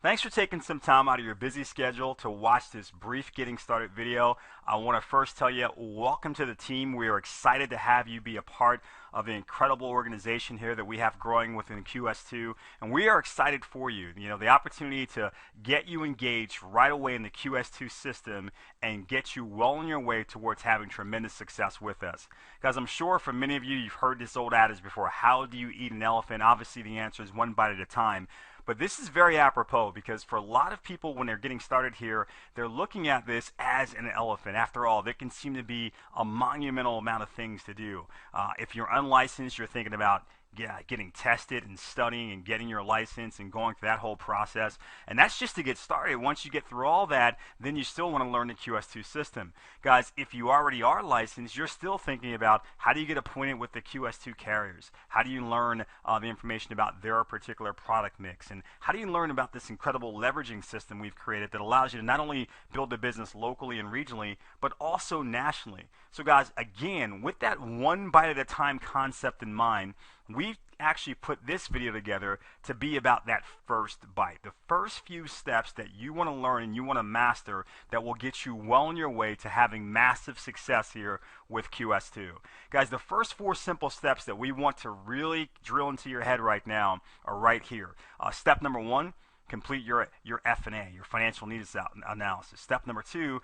Thanks for taking some time out of your busy schedule to watch this brief getting started video. I want to first tell you, welcome to the team. We are excited to have you be a part of the incredible organization here that we have growing within QS2, and we are excited for you. You know, the opportunity to get you engaged right away in the QS2 system and get you well on your way towards having tremendous success with us. Guys, I'm sure for many of you, you've heard this old adage before, how do you eat an elephant? Obviously, the answer is one bite at a time. But this is very apropos because for a lot of people when they're getting started here, they're looking at this as an elephant. After all, there can seem to be a monumental amount of things to do. If you're unlicensed, you're thinking about getting tested and studying and getting your license and going through that whole process. And that's just to get started. Once you get through all that, then you still want to learn the QS2 system. Guys, if you already are licensed, you're still thinking about how do you get appointed with the QS2 carriers? How do you learn the information about their particular product mix? And how do you learn about this incredible leveraging system we've created that allows you to not only build a business locally and regionally, but also nationally? So guys, again, with that one bite at a time concept in mind, we've actually put this video together to be about that first bite, the first few steps that you want to learn and you want to master that will get you well on your way to having massive success here with QS2. Guys, the first four simple steps that we want to really drill into your head right now are right here. Step number one, complete your F&A, your financial needs analysis. Step number two,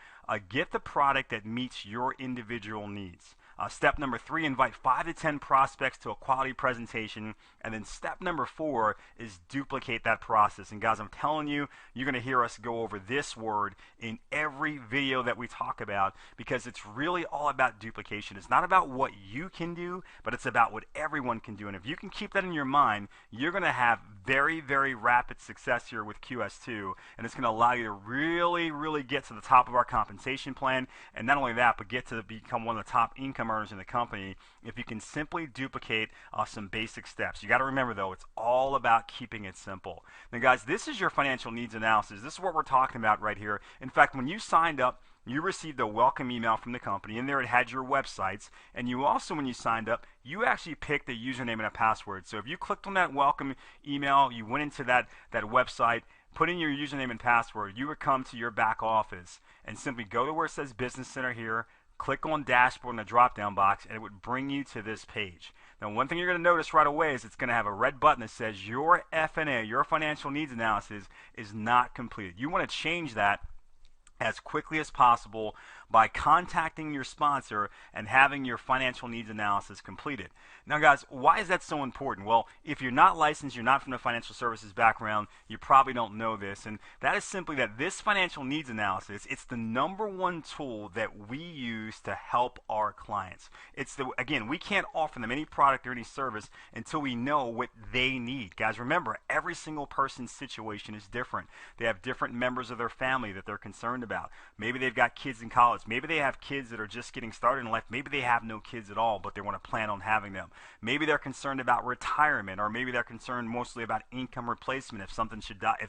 get the product that meets your individual needs. Step number three, invite 5 to 10 prospects to a quality presentation. And then step number four is duplicate that process. And guys, I'm telling you, you're going to hear us go over this word in every video that we talk about because it's really all about duplication. It's not about what you can do, but it's about what everyone can do. And if you can keep that in your mind, you're going to have very, very rapid success here with QS2. And it's going to allow you to really, really get to the top of our compensation plan. And not only that, but get to become one of the top income earners in the company if you can simply duplicate some basic steps. You got to remember though, it's all about keeping it simple. Now guys, this is your financial needs analysis. This is what we're talking about right here. In fact, when you signed up, you received a welcome email from the company. In there it had your websites, and you also, when you signed up, you actually picked a username and a password. So if you clicked on that welcome email, you went into that website, put in your username and password, you would come to your back office and simply go to where it says Business Center here, click on Dashboard in the drop-down box, and it would bring you to this page. Now, one thing you're going to notice right away is it's going to have a red button that says your F&A, your financial needs analysis, is not completed. You want to change that as quickly as possible by contacting your sponsor and having your financial needs analysis completed. Now guys, why is that so important? Well, if you're not licensed, you're not from the financial services background, you probably don't know this, and that is simply that this financial needs analysis, it's the #1 tool that we use to help our clients. Again, we can't offer them any product or any service until we know what they need. Guys, remember, every single person's situation is different. They have different members of their family that they're concerned about. Maybe they've got kids in college. Maybe they have kids that are just getting started in life. Maybe they have no kids at all, but they want to plan on having them. Maybe they're concerned about retirement, or maybe they're concerned mostly about income replacement if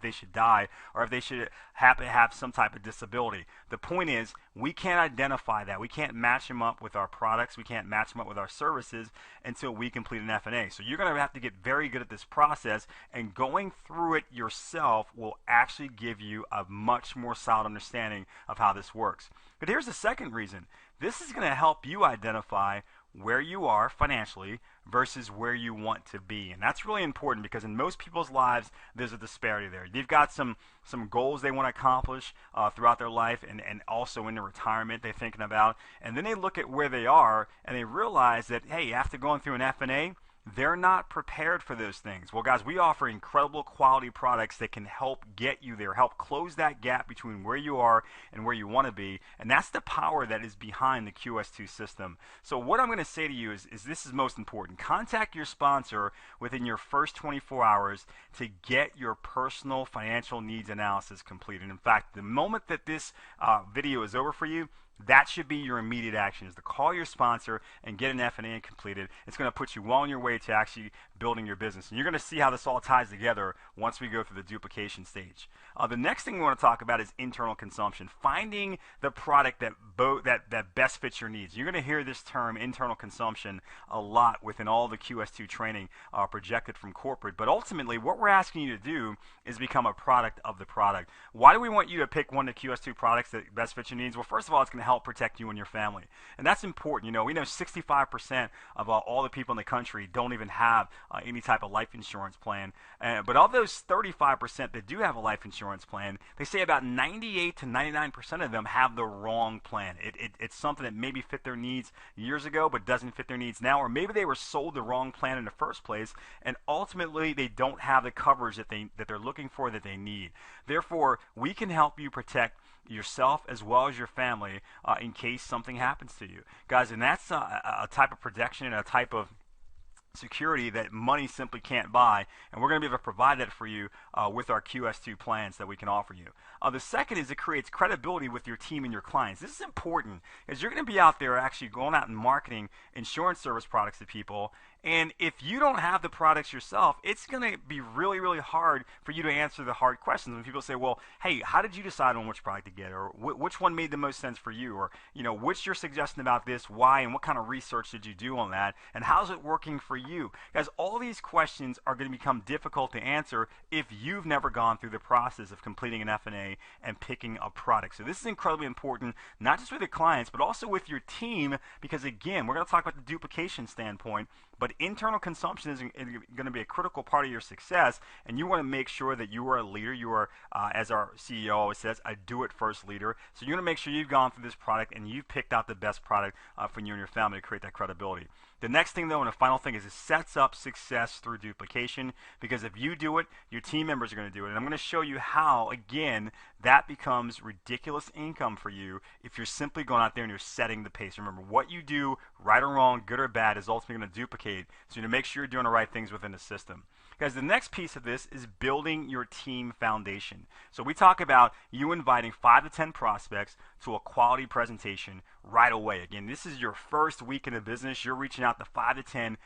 they should die, or if they should happen to have some type of disability. The point is, we can't identify that. We can't match them up with our products. We can't match them up with our services until we complete an F&A. So you're going to have to get very good at this process, and going through it yourself will actually give you a much more solid understanding of how this works. But here's the second reason. This is going to help you identify where you are financially versus where you want to be. And that's really important because in most people's lives, there's a disparity there. They've got some goals they want to accomplish throughout their life and also in their retirement they're thinking about. And then they look at where they are and they realize that, hey, after going through an F&A, they're not prepared for those things. Well, guys, we offer incredible quality products that can help get you there, help close that gap between where you are and where you want to be. And that's the power that is behind the QS2 system. So what I'm going to say to you is this is most important. Contact your sponsor within your first 24 hours to get your personal financial needs analysis completed. In fact, the moment that this video is over for you, that should be your immediate action, is to call your sponsor and get an F&A completed. It's going to put you well on your way to actually building your business. And you're going to see how this all ties together once we go through the duplication stage. The next thing we want to talk about is internal consumption, finding the product that best fits your needs. You're going to hear this term, internal consumption, a lot within all the QS2 training projected from corporate. But ultimately, what we're asking you to do is become a product of the product. Why do we want you to pick one of the QS2 products that best fits your needs? Well, first of all, it's going to help protect you and your family. And that's important. You know, we know 65% of all the people in the country don't even have any type of life insurance plan. But of those 35% that do have a life insurance plan, they say about 98 to 99% of them have the wrong plan. It's something that maybe fit their needs years ago but doesn't fit their needs now, or maybe they were sold the wrong plan in the first place, and ultimately they don't have the coverage that they're looking for, that they need. Therefore, we can help you protect yourself as well as your family in case something happens to you, guys. And that's a type of protection and a type of security that money simply can't buy, and we're going to be able to provide that for you with our QS2 plans that we can offer you. The second is it creates credibility with your team and your clients. This is important because you're going to be out there actually going out and marketing insurance service products to people, and if you don't have the products yourself, it's going to be really, really hard for you to answer the hard questions. When people say, well, hey, how did you decide on which product to get, or which one made the most sense for you, or what's your suggestion about this, why, and what kind of research did you do on that, and how's it working for you? Guys, all these questions are going to become difficult to answer if you've never gone through the process of completing an F&A and picking a product. So this is incredibly important, not just with your clients, but also with your team, because again, we're going to talk about the duplication standpoint, but internal consumption is going to be a critical part of your success, and you want to make sure that you are a leader. You are, as our CEO always says, a do-it-first leader. So you're going to make sure you've gone through this product and you've picked out the best product for you and your family to create that credibility. The next thing, though, and the final thing, is it sets up success through duplication, because if you do it, your team members are going to do it. And I'm going to show you how, again, that becomes ridiculous income for you if you're simply going out there and you're setting the pace. Remember, what you do, right or wrong, good or bad, is ultimately going to duplicate. So you need to make sure you're doing the right things within the system. Guys, the next piece of this is building your team foundation. So we talk about you inviting 5 to 10 prospects to a quality presentation right away. Again, this is your first week in the business. You're reaching out to 5 to 10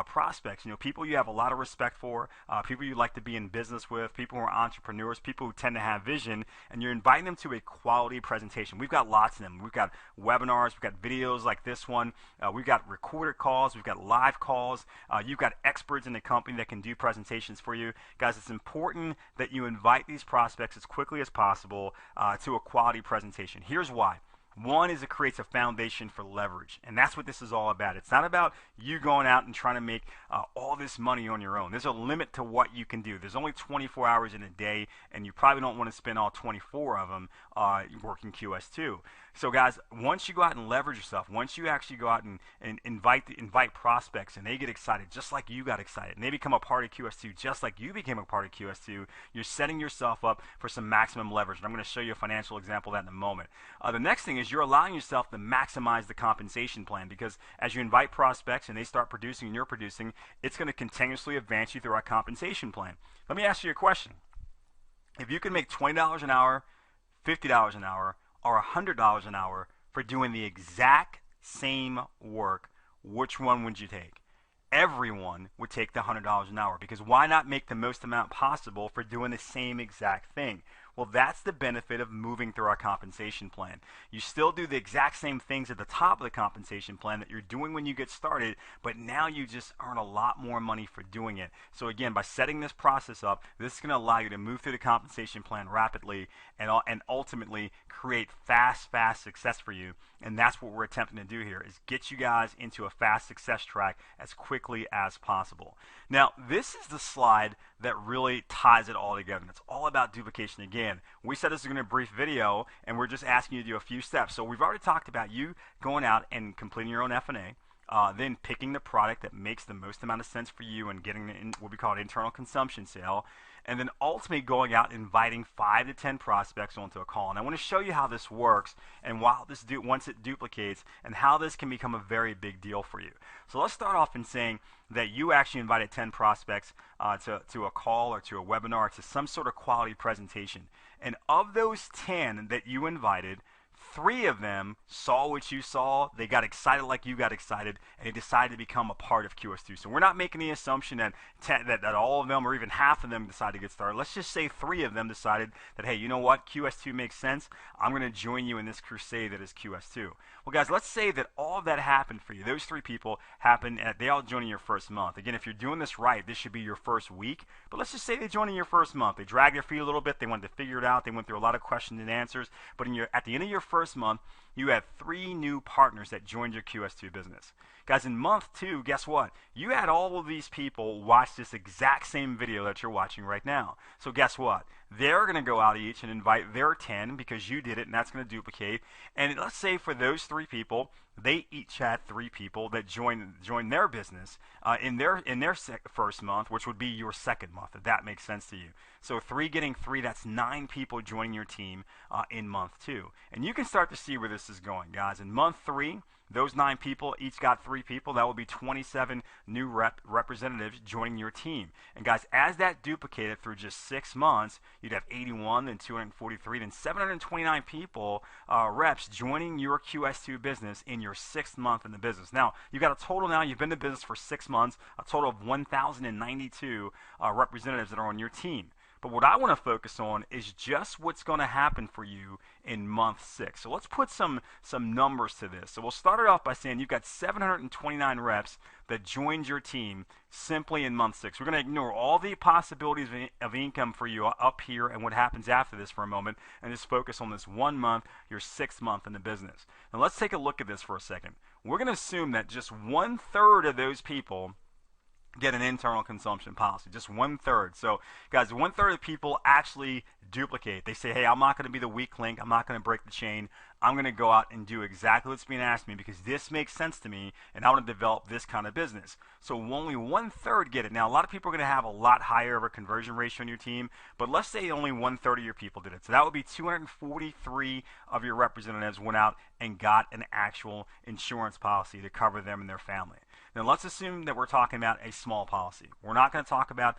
prospects. People you have a lot of respect for, people you like to be in business with, people who are entrepreneurs, people who tend to have vision, and you're inviting them to a quality presentation. We've got lots of them. We've got webinars, we've got videos like this one, we've got recorded calls, we've got live calls, you've got experts in the company that can do presentations for you. Guys, it's important that you invite these prospects as quickly as possible to a quality presentation. Here's why. One is it creates a foundation for leverage, and that's what this is all about. It's not about you going out and trying to make all this money on your own. There's a limit to what you can do. There's only 24 hours in a day, and you probably don't want to spend all 24 of them working QS2. So guys, once you go out and leverage yourself, once you actually go out and invite prospects and they get excited just like you got excited, and they become a part of QS2 just like you became a part of QS2, you're setting yourself up for some maximum leverage. And I'm going to show you a financial example of that in a moment. The next thing is you're allowing yourself to maximize the compensation plan, because as you invite prospects and they start producing and you're producing, it's going to continuously advance you through our compensation plan. Let me ask you a question. If you can make $20 an hour, $50 an hour, or $100 an hour for doing the exact same work, which one would you take? Everyone would take the $100 an hour, because why not make the most amount possible for doing the same exact thing? Well, that's the benefit of moving through our compensation plan. You still do the exact same things at the top of the compensation plan that you're doing when you get started, but now you just earn a lot more money for doing it. So again, by setting this process up, this is going to allow you to move through the compensation plan rapidly and ultimately create fast success for you. And that's what we're attempting to do here, is get you guys into a fast success track as quickly as possible. Now, this is the slide that really ties it all together. And it's all about duplication. Again, we said this is going to be a brief video, and we're just asking you to do a few steps. So we've already talked about you going out and completing your own F&A, then picking the product that makes the most amount of sense for you and getting what we call an internal consumption sale, and then ultimately going out and inviting 5 to 10 prospects onto a call. And I want to show you how this works and once it duplicates, and how this can become a very big deal for you. So let's start off in saying that you actually invited 10 prospects to a call or to a webinar, to some sort of quality presentation. And of those 10 that you invited, 3 of them saw what you saw, they got excited like you got excited, and they decided to become a part of QS2. So we're not making the assumption that that all of them or even half of them decided to get started. Let's just say 3 of them decided that, hey, you know what, QS2 makes sense. I'm going to join you in this crusade that is QS2. Well, guys, let's say that all of that happened for you. Those 3 people happened, and they all joined in your first month. Again, if you're doing this right, this should be your first week. But let's just say they joined in your first month. They dragged their feet a little bit. They wanted to figure it out. They went through a lot of questions and answers. But at the end of your first month, you had 3 new partners that joined your QS2 business. Guys, in month 2, guess what? You had all of these people watch this exact same video that you're watching right now. So guess what? They're going to go out each and invite their 10 because you did it, and that's going to duplicate. And let's say for those 3 people, they each had 3 people that joined their business in their first month, which would be your second month, if that makes sense to you. So 3 getting 3, that's 9 people joining your team in month 2. And you can start to see where this is going, guys. In month 3, those 9 people each got 3 people. That will be 27 new representatives joining your team. And guys, as that duplicated through just 6 months, you'd have 81, then 243, then 729 people, reps joining your QS2 business in your 6th month in the business. Now, you've got a total now, you've been in business for 6 months, a total of 1,092 representatives that are on your team. But what I want to focus on is just what's going to happen for you in month 6. So let's put some numbers to this. So we'll start it off by saying you've got 729 reps that joined your team simply in month 6. We're going to ignore all the possibilities of income for you up here and what happens after this for a moment and just focus on this 1 month, your 6th month in the business. Now let's take a look at this for a second. We're going to assume that just 1/3 of those people get an internal consumption policy, just 1/3. So guys, 1/3 of people actually duplicate. They say, hey, I'm not going to be the weak link. I'm not going to break the chain. I'm going to go out and do exactly what's being asked of me because this makes sense to me and I want to develop this kind of business. So only 1/3 get it. Now, a lot of people are going to have a lot higher of a conversion ratio on your team, but let's say only 1/3 of your people did it. So that would be 243 of your representatives went out and got an actual insurance policy to cover them and their family. Now let's assume that we're talking about a small policy. We're not going to talk about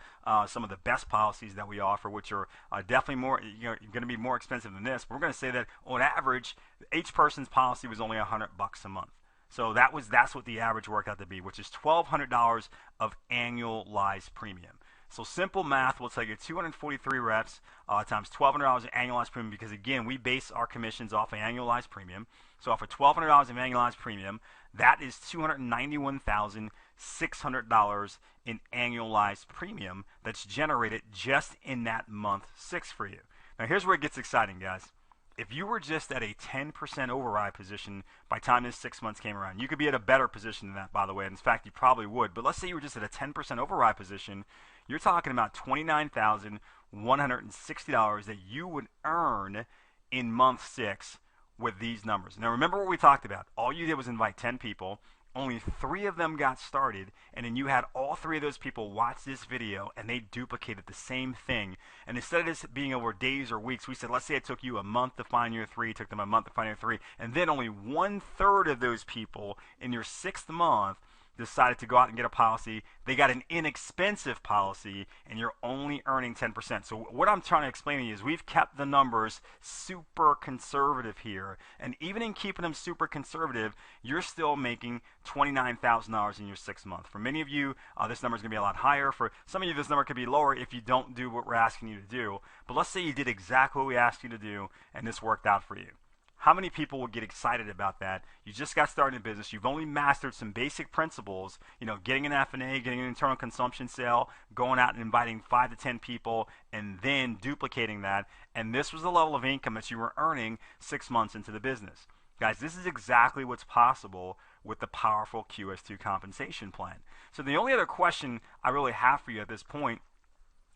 some of the best policies that we offer, which are definitely more, going to be more expensive than this. But we're going to say that on average, each person's policy was only $100 a month. So that's what the average worked out to be, which is $1,200 of annualized premium. So simple math will tell you 243 reps times $1,200 of annualized premium, because again, we base our commissions off of annualized premium. So off of $1,200 of annualized premium, that is $291,600 in annualized premium that's generated just in that month 6 for you. Now here's where it gets exciting, guys. If you were just at a 10% override position by the time this 6 months came around, you could be at a better position than that, by the way. In fact, you probably would. But let's say you were just at a 10% override position. You're talking about $29,160 that you would earn in month 6 with these numbers. Now remember what we talked about. All you did was invite 10 people. Only 3 of them got started, and then you had all 3 of those people watch this video and they duplicated the same thing. And instead of this being over days or weeks, we said, let's say it took you a month to find your 3, it took them a month to find your 3, and then only 1/3 of those people in your 6th month decided to go out and get a policy. They got an inexpensive policy, and you're only earning 10%. So what I'm trying to explain to you is we've kept the numbers super conservative here, and even in keeping them super conservative, you're still making $29,000 in your 6th month. For many of you, this number is going to be a lot higher. For some of you, this number could be lower if you don't do what we're asking you to do. But let's say you did exactly what we asked you to do, and this worked out for you. How many people will get excited about that? You just got started in business. You've only mastered some basic principles, getting an F&A, getting an internal consumption sale, going out and inviting 5 to 10 people, and then duplicating that. And this was the level of income that you were earning 6 months into the business. Guys, this is exactly what's possible with the powerful QS2 compensation plan. So the only other question I really have for you at this point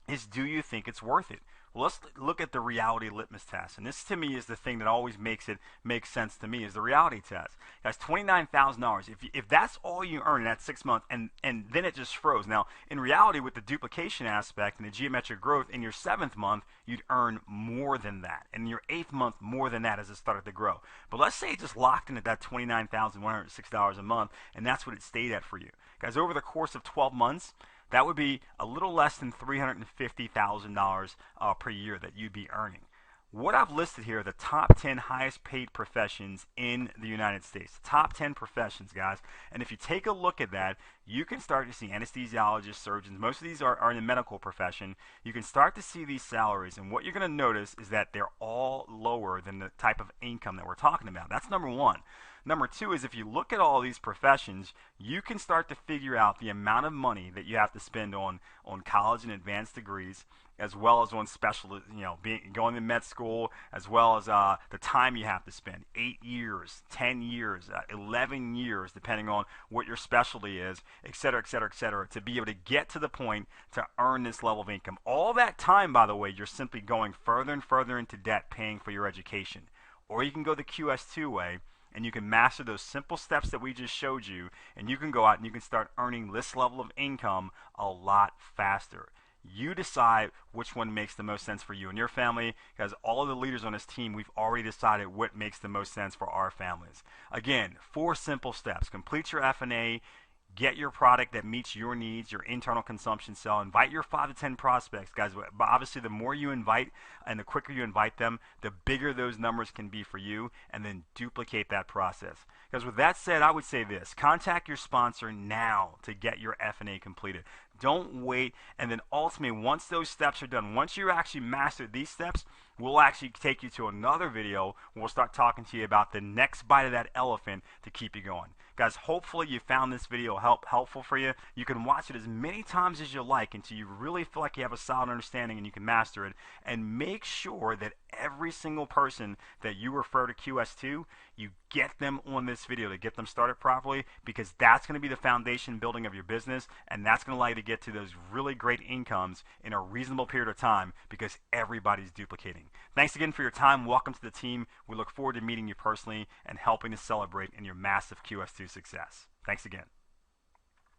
is, do you think it's worth it? Well, let's look at the reality litmus test. And this, to me, is the thing that always makes sense to me, is the reality test. Guys, $29,000. If that's all you earn in that 6 months, and then it just froze. Now, in reality, with the duplication aspect and the geometric growth, in your 7th month, you'd earn more than that. And in your 8th month, more than that as it started to grow. But let's say it just locked in at that $29,106 a month, and that's what it stayed at for you. Guys, over the course of 12 months, that would be a little less than $350,000 per year that you'd be earning. what I've listed here are the top 10 highest paid professions in the United States. Top 10 professions, guys. And if you take a look at that, you can start to see anesthesiologists, surgeons. Most of these are in the medical profession. You can start to see these salaries. And what you're going to notice is that they're all lower than the type of income that we're talking about. That's number one. Number two is if you look at all these professions, you can start to figure out the amount of money that you have to spend on college and advanced degrees, as well as on special, going to med school, as well as the time you have to spend, 8 years, 10 years, 11 years, depending on what your specialty is, et cetera, et cetera, et cetera, to be able to get to the point to earn this level of income. All that time, by the way, you're simply going further and further into debt paying for your education. Or you can go the QS2 way, and you can master those simple steps that we just showed you, and you can go out and you can start earning this level of income a lot faster. You decide which one makes the most sense for you and your family, because all of the leaders on this team, we've already decided what makes the most sense for our families. Again, 4 simple steps. Complete your F&A. Get your product that meets your needs, your internal consumption cell. Invite your 5 to 10 prospects, guys. But obviously, the more you invite and the quicker you invite them, the bigger those numbers can be for you, and then duplicate that process. Because with that said, I would say this. Contact your sponsor now to get your F&A completed. Don't wait, and then ultimately, once those steps are done, once you actually mastered these steps, we'll actually take you to another video where we'll start talking to you about the next bite of that elephant to keep you going. Guys, hopefully you found this video helpful for you. You can watch it as many times as you like until you really feel like you have a solid understanding and you can master it. And make sure that every single person that you refer to QS2, you get them on this video to get them started properly, because that's going to be the foundation building of your business, and that's going to allow you to get to those really great incomes in a reasonable period of time, because everybody's duplicating. Thanks again for your time. Welcome to the team. We look forward to meeting you personally and helping to celebrate in your massive QS2 success. Thanks again.